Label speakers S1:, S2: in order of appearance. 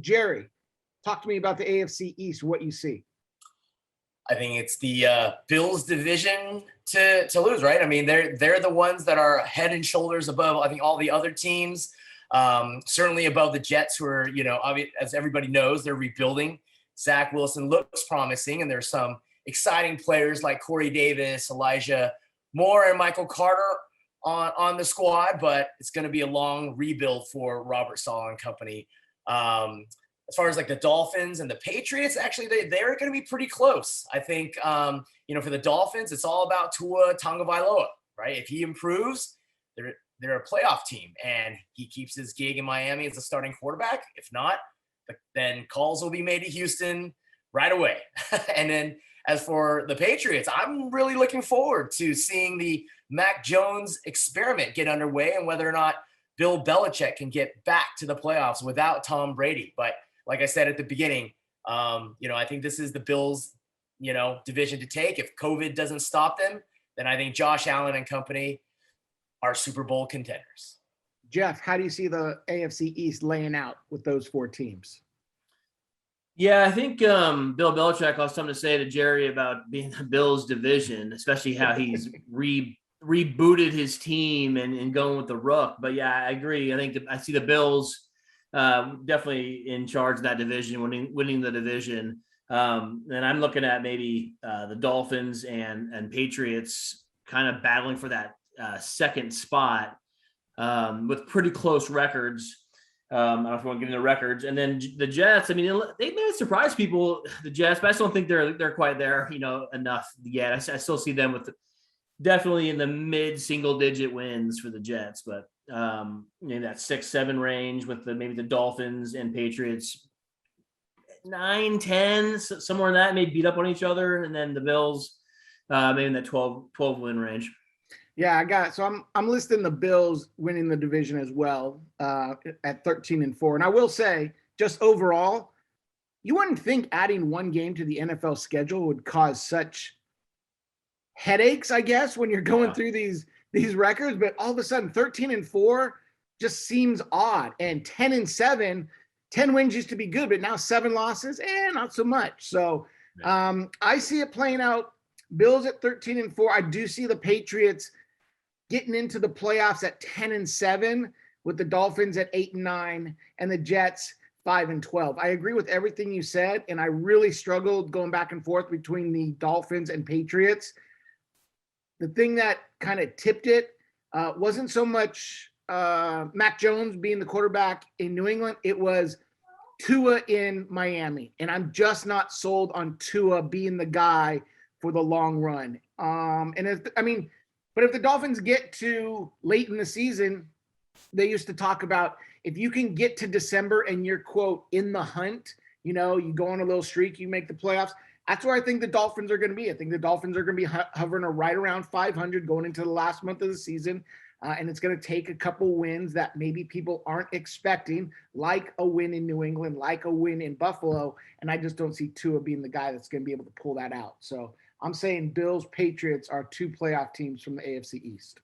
S1: Jerry, talk to me about the AFC East, what you see.
S2: I think it's the Bills division to lose, right? I mean, they're the ones that are head and shoulders above, I think, all the other teams. Certainly above the Jets, who are, as everybody knows, they're rebuilding. Zach Wilson looks promising, and there's some exciting players like Corey Davis, Elijah Moore, and Michael Carter on the squad, but it's going to be a long rebuild for Robert Saleh and company. As far as like the Dolphins and the Patriots, actually, they're going to be pretty close. I think, for the Dolphins, it's all about Tua Tagovailoa, right? If he improves, they're a playoff team, and he keeps his gig in Miami as a starting quarterback. If not, then calls will be made to Houston right away. And then as for the Patriots, I'm really looking forward to seeing the Mac Jones experiment get underway and whether or not Bill Belichick can get back to the playoffs without Tom Brady. But like I said at the beginning, I think this is the Bills, division to take. If COVID doesn't stop them, then I think Josh Allen and company are Super Bowl contenders.
S1: Jeff, how do you see the AFC East laying out with those four teams?
S3: Yeah, I think Bill Belichick has something to say to Jerry about being the Bills division, especially how he's rebooted his team and going with the Rook. But yeah, I agree. I think I see the Bills definitely in charge of that division, winning the division. And I'm looking at maybe the Dolphins and Patriots kind of battling for that second spot with pretty close records. I don't know if you want to give them the records. And then the Jets, I mean, they may surprise people, the Jets, but I still don't think they're quite there, enough yet. I still see them with definitely in the mid single digit wins for the Jets, but maybe that 6-7 range with maybe the Dolphins and Patriots 9-10, somewhere in that, may beat up on each other, and then the Bills maybe in that 12 win range.
S1: Yeah, I'm listing the Bills winning the division as well at 13-4. And I will say, just overall, you wouldn't think adding one game to the NFL schedule would cause such headaches, I guess, when you're going through these records, but all of a sudden 13-4 just seems odd. And 10-7, 10 wins used to be good, but now 7 losses, not so much. So I see it playing out. Bills at 13-4. I do see the Patriots getting into the playoffs at 10-7 with the Dolphins at 8-9 and the Jets 5-12. I agree with everything you said, and I really struggled going back and forth between the Dolphins and Patriots. The thing that kind of tipped it wasn't so much Mac Jones being the quarterback in New England. It was Tua in Miami. And I'm just not sold on Tua being the guy for the long run. But if the Dolphins get to late in the season, they used to talk about if you can get to December and you're, quote, in the hunt, you go on a little streak, you make the playoffs. That's where I think the Dolphins are going to be. I think the Dolphins are going to be hovering right around 500 going into the last month of the season. And it's going to take a couple wins that maybe people aren't expecting, like a win in New England, like a win in Buffalo. And I just don't see Tua being the guy that's going to be able to pull that out. So I'm saying Bills, Patriots are 2 playoff teams from the AFC East.